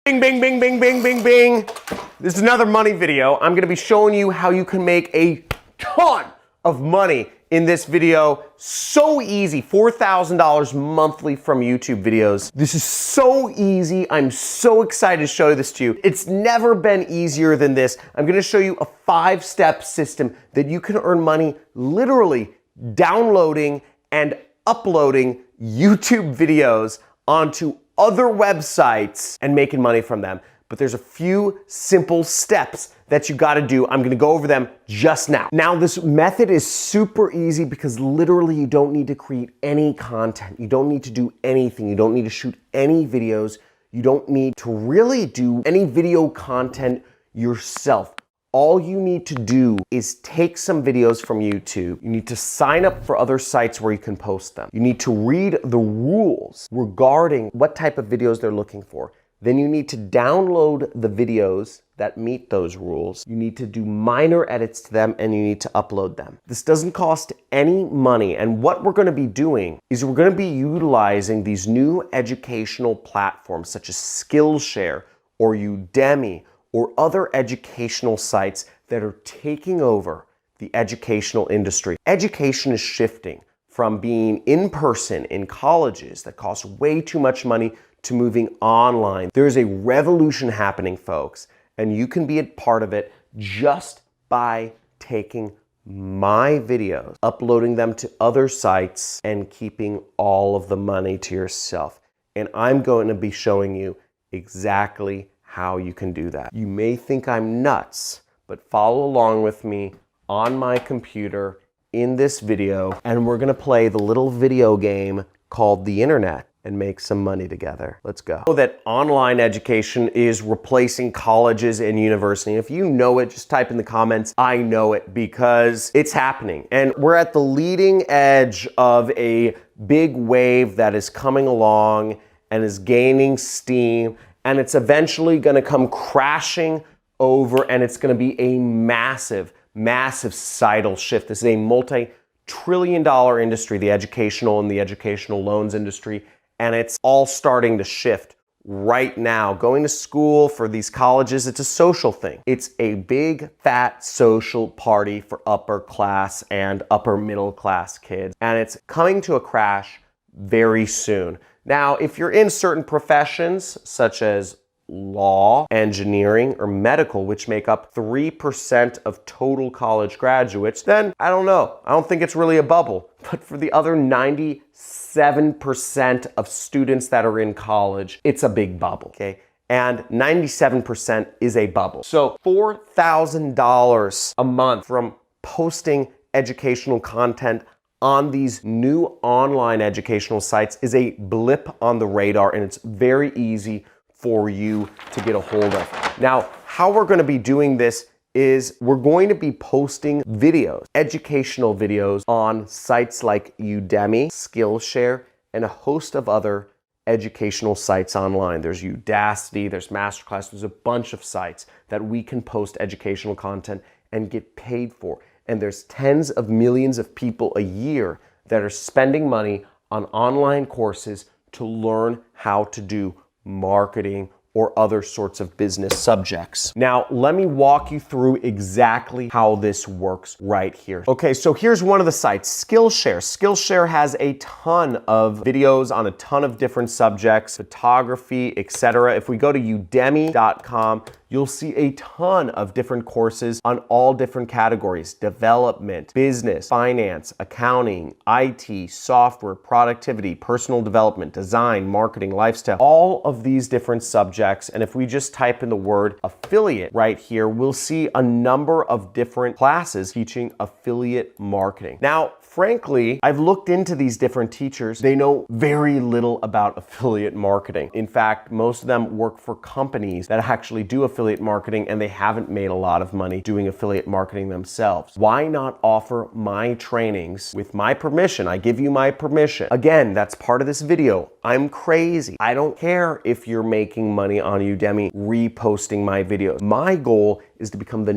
Bing, bing, bing, bing, bing, bing, bing. This is another money video. I'm gonna be showing you how you can make a ton of money in this video. So easy, $4,000 monthly from YouTube videos. This is so easy. I'm so excited to show this to you. It's never been easier than this. I'm gonna show you a 5-step system that you can earn money literally downloading and uploading YouTube videos onto other websites and making money from them. But there's a few simple steps that you gotta do. I'm gonna go over them just now. Now, this method is super easy because literally you don't need to create any content. You don't need to do anything. You don't need to shoot any videos. You don't need to really do any video content yourself. All you need to do is take some videos from YouTube. You need to sign up for other sites where you can post them. You need to read the rules regarding what type of videos they're looking for. Then you need to download the videos that meet those rules. You need to do minor edits to them and you need to upload them. This doesn't cost any money, and what we're gonna be doing is we're gonna be utilizing these new educational platforms such as Skillshare or Udemy or other educational sites that are taking over the educational industry. Education is shifting from being in person in colleges that cost way too much money to moving online. There's a revolution happening, folks, and you can be a part of it just by taking my videos, uploading them to other sites, and keeping all of the money to yourself. And I'm going to be showing you exactly how you can do that. You may think I'm nuts, but follow along with me on my computer in this video, and we're gonna play the little video game called the internet and make some money together. Let's go. I know that online education is replacing colleges and university. If you know it, just type in the comments, I know it, because it's happening. And we're at the leading edge of a big wave that is coming along and is gaining steam, and it's eventually gonna come crashing over, and it's gonna be a massive, massive societal shift. This is a multi-trillion-dollar industry, the educational and the educational loans industry, and it's all starting to shift right now. Going to school for these colleges, it's a social thing. It's a big, fat social party for upper class and upper middle class kids, and it's coming to a crash very soon. Now, if you're in certain professions, such as law, engineering, or medical, which make up 3% of total college graduates, then I don't know. I don't think it's really a bubble. But for the other 97% of students that are in college, it's a big bubble, okay? And 97% is a bubble. So $4,000 a month from posting educational content on these new online educational sites is a blip on the radar, and it's very easy for you to get a hold of. Now, how we're gonna be doing this is we're going to be posting videos, educational videos, on sites like Udemy, Skillshare, and a host of other educational sites online. There's Udacity, there's Masterclass, there's a bunch of sites that we can post educational content and get paid for. And there's tens of millions of people a year that are spending money on online courses to learn how to do marketing or other sorts of business subjects. Now, let me walk you through exactly how this works right here. Okay, so here's one of the sites, Skillshare. Skillshare has a ton of videos on a ton of different subjects, photography, etc. If we go to udemy.com, you'll see a ton of different courses on all different categories: development, business, finance, accounting, IT, software, productivity, personal development, design, marketing, lifestyle, all of these different subjects. And if we just type in the word affiliate right here, we'll see a number of different classes teaching affiliate marketing. Now, frankly, I've looked into these different teachers. They know very little about affiliate marketing. In fact, most of them work for companies that actually do affiliate marketing, and they haven't made a lot of money doing affiliate marketing themselves. Why not offer my trainings with my permission? I give you my permission. Again, that's part of this video. I'm crazy. I don't care if you're making money on Udemy reposting my videos. My goal is to become the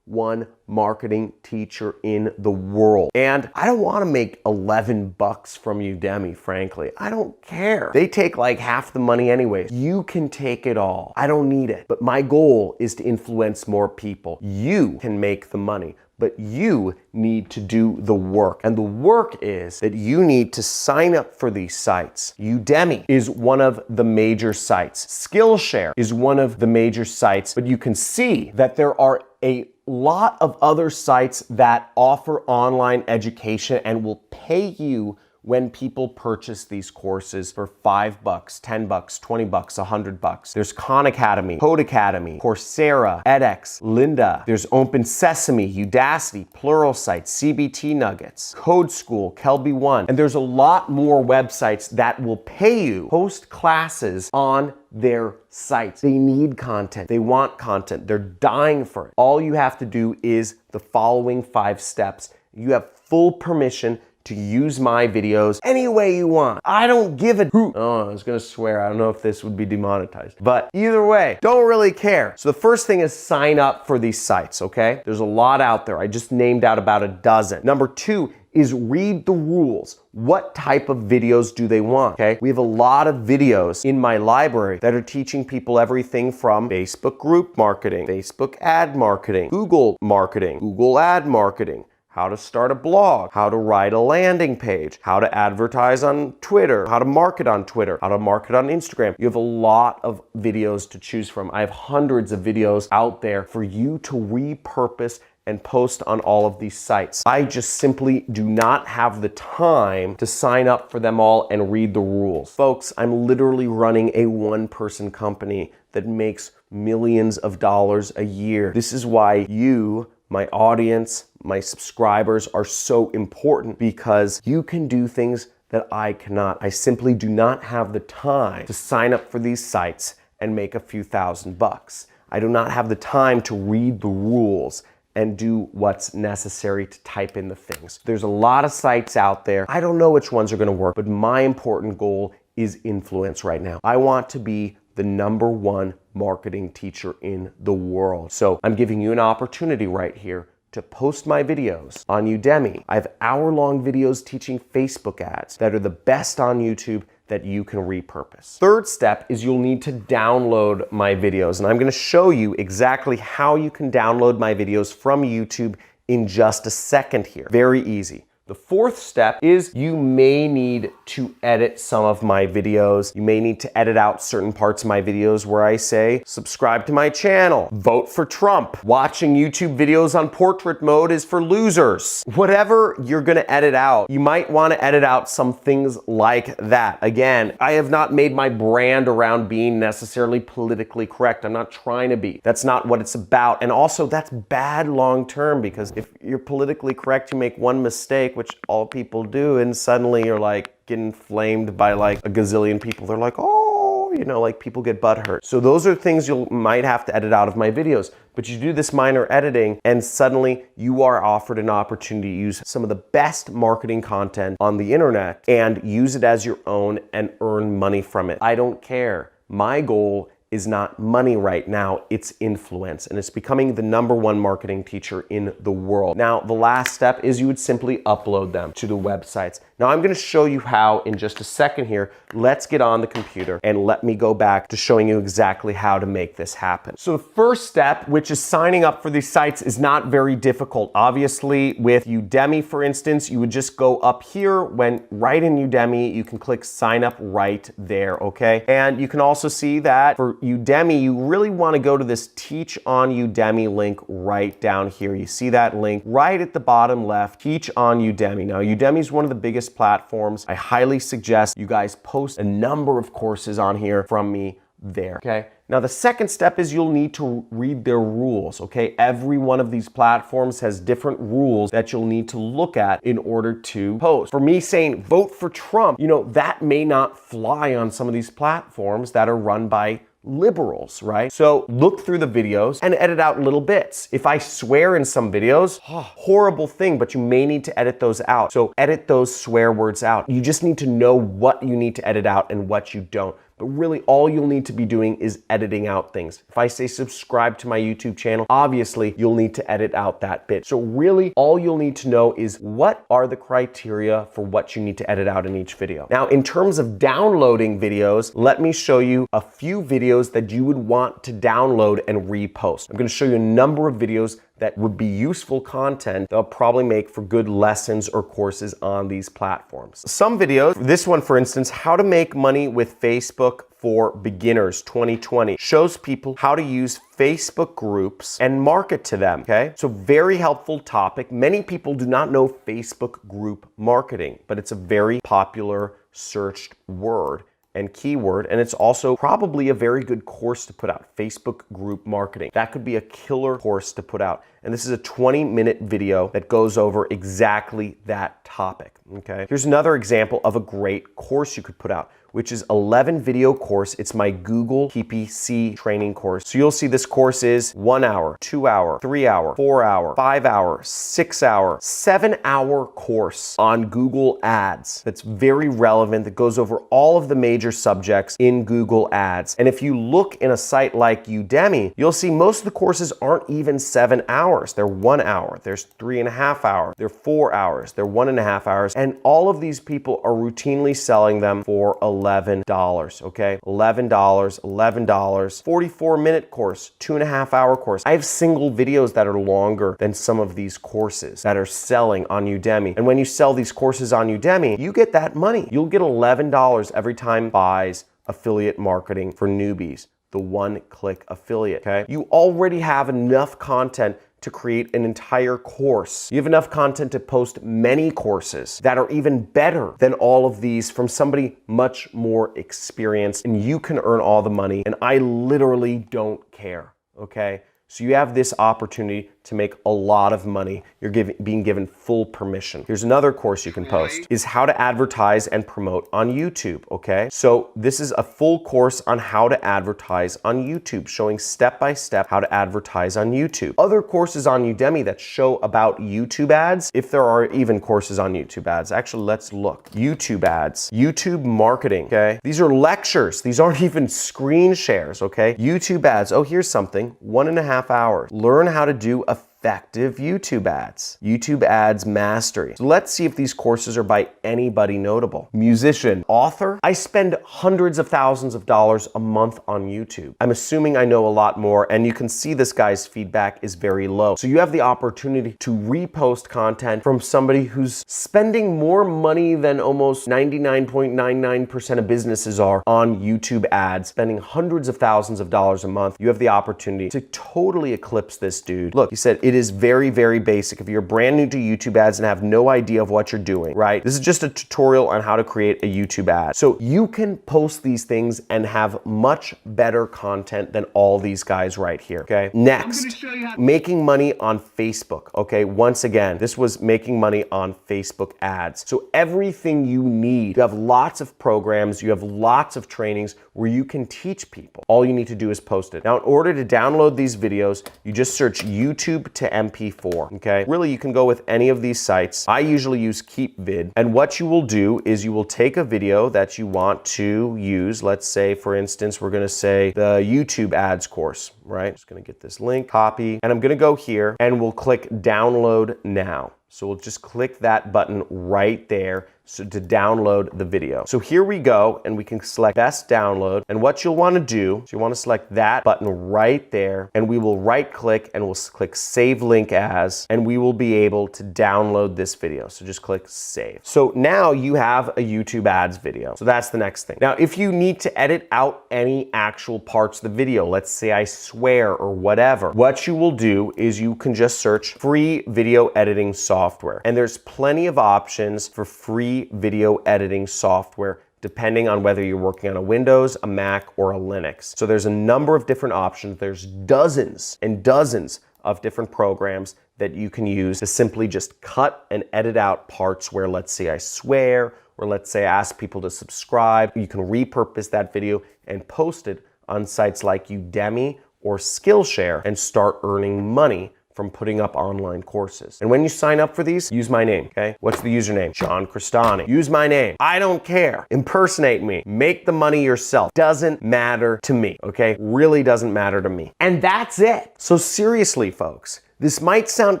one marketing teacher in the world. And I don't want to make 11 bucks from Udemy, frankly. I don't care. They take like half the money anyways. You can take it all. I don't need it. But my goal is to influence more people. You can make the money, but you need to do the work. And the work is that you need to sign up for these sites. Udemy is one of the major sites. Skillshare is one of the major sites, but you can see that there are a lot of other sites that offer online education and will pay you when people purchase these courses for $5, $10, $20, $100. There's Khan Academy, Code Academy, Coursera, edX, Lynda. There's Open Sesame, Udacity, Pluralsight, CBT Nuggets, Code School, Kelby One. And there's a lot more websites that will pay you to host classes on their sites. They need content. They want content. They're dying for it. All you have to do is the following 5 steps. You have full permission to use my videos any way you want. I don't give a hoot. Oh, I was gonna swear. I don't know if this would be demonetized. But either way, don't really care. So the first thing is sign up for these sites, okay? There's a lot out there. I just named out about a dozen. Number 2 is read the rules. What type of videos do they want, okay? We have a lot of videos in my library that are teaching people everything from Facebook group marketing, Facebook ad marketing, Google marketing, Google ad marketing, how to start a blog, how to write a landing page, how to advertise on Twitter, how to market on Twitter, how to market on Instagram. You have a lot of videos to choose from. I have hundreds of videos out there for you to repurpose and post on all of these sites. I just simply do not have the time to sign up for them all and read the rules. Folks, I'm literally running a one-person company that makes millions of dollars a year. This is why you, my audience, my subscribers are so important, because you can do things that I cannot. I simply do not have the time to sign up for these sites and make a few $1,000s. I do not have the time to read the rules and do what's necessary to type in the things. There's a lot of sites out there. I don't know which ones are gonna work, but my important goal is influence right now. I want to be the #1 marketing teacher in the world. So I'm giving you an opportunity right here to post my videos on Udemy. I have hour-long videos teaching Facebook ads that are the best on YouTube that you can repurpose. Third step is you'll need to download my videos, and I'm gonna show you exactly how you can download my videos from YouTube in just a second here. Very easy. The fourth step is you may need to edit some of my videos. You may need to edit out certain parts of my videos where I say, subscribe to my channel, vote for Trump, watching YouTube videos on portrait mode is for losers. Whatever you're gonna edit out, you might wanna edit out some things like that. Again, I have not made my brand around being necessarily politically correct. I'm not trying to be. That's not what it's about. And also, that's bad long-term, because if you're politically correct, you make one mistake, which all people do, and suddenly you're like getting flamed by like a gazillion people. They're like, oh, you know, like people get butthurt. So those are things you might have to edit out of my videos. But you do this minor editing and suddenly you are offered an opportunity to use some of the best marketing content on the internet and use it as your own and earn money from it. I don't care. My goal is not money right now, it's influence. And it's becoming the #1 marketing teacher in the world. Now, the last step is you would simply upload them to the websites. Now, I'm gonna show you how in just a second here. Let's get on the computer and let me go back to showing you exactly how to make this happen. So the first step, which is signing up for these sites, is not very difficult. Obviously, with Udemy, for instance, you would just go up here when right in Udemy, you can click sign up right there, okay? And you can also see that for Udemy, you really want to go to this Teach on Udemy link right down here. You see that link right at the bottom left, Teach on Udemy. Now, Udemy is one of the biggest platforms. I highly suggest you guys post a number of courses on here from me there, okay? Now, the second step is you'll need to read their rules, okay? Every one of these platforms has different rules that you'll need to look at in order to post. For me saying vote for Trump, you know, that may not fly on some of these platforms that are run by liberals, right? So look through the videos and edit out little bits. If I swear in some videos, horrible thing, but you may need to edit those out. So edit those swear words out. You just need to know what you need to edit out and what you don't. But really all you'll need to be doing is editing out things. If I say subscribe to my YouTube channel, obviously you'll need to edit out that bit. So really all you'll need to know is what are the criteria for what you need to edit out in each video. Now, in terms of downloading videos, let me show you a few videos that you would want to download and repost. I'm going to show you a number of videos that would be useful content they'll probably make for good lessons or courses on these platforms. Some videos, this one for instance, how to make money with Facebook for beginners 2020, shows people how to use Facebook groups and market to them, okay? So very helpful topic. Many people do not know Facebook group marketing, but it's a very popular searched word and keyword, and it's also probably a very good course to put out, Facebook group marketing. That could be a killer course to put out. And this is a 20-minute video that goes over exactly that topic, okay? Here's another example of a great course you could put out, which is 11 video course. It's my Google PPC training course. So you'll see this course is 1 hour, 2 hour, 3 hour, 4 hour, 5 hour, 6 hour, 7 hour course on Google Ads. That's very relevant, that goes over all of the major subjects in Google Ads. And if you look in a site like Udemy, you'll see most of the courses aren't even 7 hours. They're 1 hour, there's 3.5 hours, they're 4 hours, they're 1.5 hours. And all of these people are routinely selling them for $11, okay? $11, $11, 44-minute course, 2.5 hour course. I have single videos that are longer than some of these courses that are selling on Udemy. And when you sell these courses on Udemy, you get that money. You'll get $11 every time buys affiliate marketing for newbies, the one-click affiliate, okay? You already have enough content to create an entire course. You have enough content to post many courses that are even better than all of these from somebody much more experienced, and you can earn all the money, and I literally don't care, okay? So you have this opportunity to make a lot of money. You're being given full permission. Here's another course you can post, is how to advertise and promote on YouTube, okay? So this is a full course on how to advertise on YouTube, showing step-by-step how to advertise on YouTube. Other courses on Udemy that show about YouTube ads, if there are even courses on YouTube ads. Actually, let's look. YouTube ads, YouTube marketing, okay? These are lectures. These aren't even screen shares, okay? YouTube ads, oh, here's something, 1.5 hours. Learn how to do effective YouTube ads. YouTube ads mastery. So let's see if these courses are by anybody notable. Musician, author. I spend hundreds of thousands of dollars a month on YouTube. I'm assuming I know a lot more, and you can see this guy's feedback is very low. So you have the opportunity to repost content from somebody who's spending more money than almost 99.99% of businesses are on YouTube ads, spending hundreds of thousands of dollars a month. You have the opportunity to totally eclipse this dude. Look, he said, it is very, very basic. If you're brand new to YouTube ads and have no idea of what you're doing, right? This is just a tutorial on how to create a YouTube ad. So you can post these things and have much better content than all these guys right here, okay? Next, making money on Facebook, okay? Once again, this was making money on Facebook ads. So everything you need, you have lots of programs, you have lots of trainings where you can teach people. All you need to do is post it. Now, in order to download these videos, you just search YouTube to MP4, okay? Really, you can go with any of these sites. I usually use KeepVid, and what you will do is you will take a video that you want to use. Let's say, for instance, we're gonna say the YouTube ads course, right? Just gonna get this link, copy, and I'm gonna go here, and we'll click download now. So we'll just click that button right there to download the video. So here we go, and we can select best download. And what you'll want to do is you want to select that button right there, and we will right click and we'll click save link as, and we will be able to download this video. So just click save. So now you have a YouTube ads video. So that's the next thing. Now, if you need to edit out any actual parts of the video, let's say I swear or whatever, what you will do is you can just search free video editing software. And there's plenty of options for free video editing software depending on whether you're working on a Windows, a Mac, or a Linux. So there's a number of different options. There's dozens and dozens of different programs that you can use to simply just cut and edit out parts where, let's say, I swear, or let's say I ask people to subscribe. You can repurpose that video and post it on sites like Udemy or Skillshare and start earning money from putting up online courses. And when you sign up for these, use my name, okay? What's the username? John Cristani. Use my name. I don't care. Impersonate me. Make the money yourself. Doesn't matter to me, okay? Really doesn't matter to me. And that's it. So seriously, folks, this might sound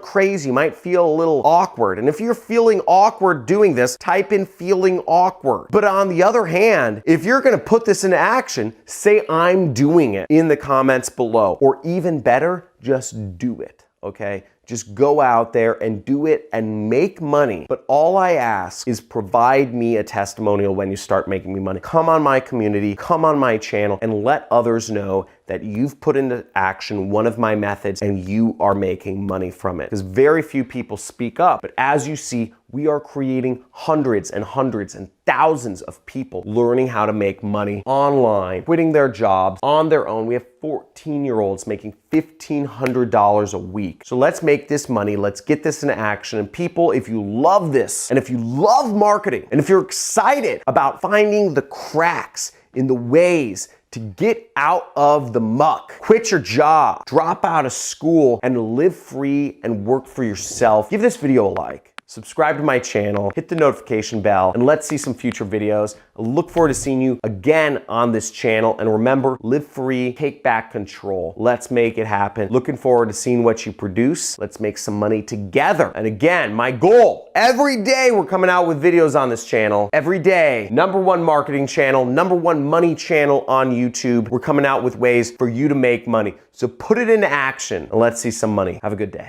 crazy, might feel a little awkward. And if you're feeling awkward doing this, type in feeling awkward. But on the other hand, if you're gonna put this into action, say I'm doing it in the comments below. Or even better, just do it, okay? Just go out there and do it and make money. But all I ask is provide me a testimonial when you start making me money. Come on my community, come on my channel, and let others know that you've put into action one of my methods and you are making money from it. Because very few people speak up. But as you see, we are creating hundreds and hundreds and thousands of people learning how to make money online, quitting their jobs on their own. We have 14-year-olds making $1,500 a week. So let's make this money. Let's get this into action. And people, if you love this, and if you love marketing, and if you're excited about finding the cracks in the ways to get out of the muck, quit your job, drop out of school, and live free and work for yourself, give this video a like. Subscribe to my channel, hit the notification bell, and let's see some future videos. I look forward to seeing you again on this channel. And remember, live free, take back control. Let's make it happen. Looking forward to seeing what you produce. Let's make some money together. And again, my goal, every day we're coming out with videos on this channel. Every day, #1 marketing channel, #1 money channel on YouTube. We're coming out with ways for you to make money. So put it into action and let's see some money. Have a good day.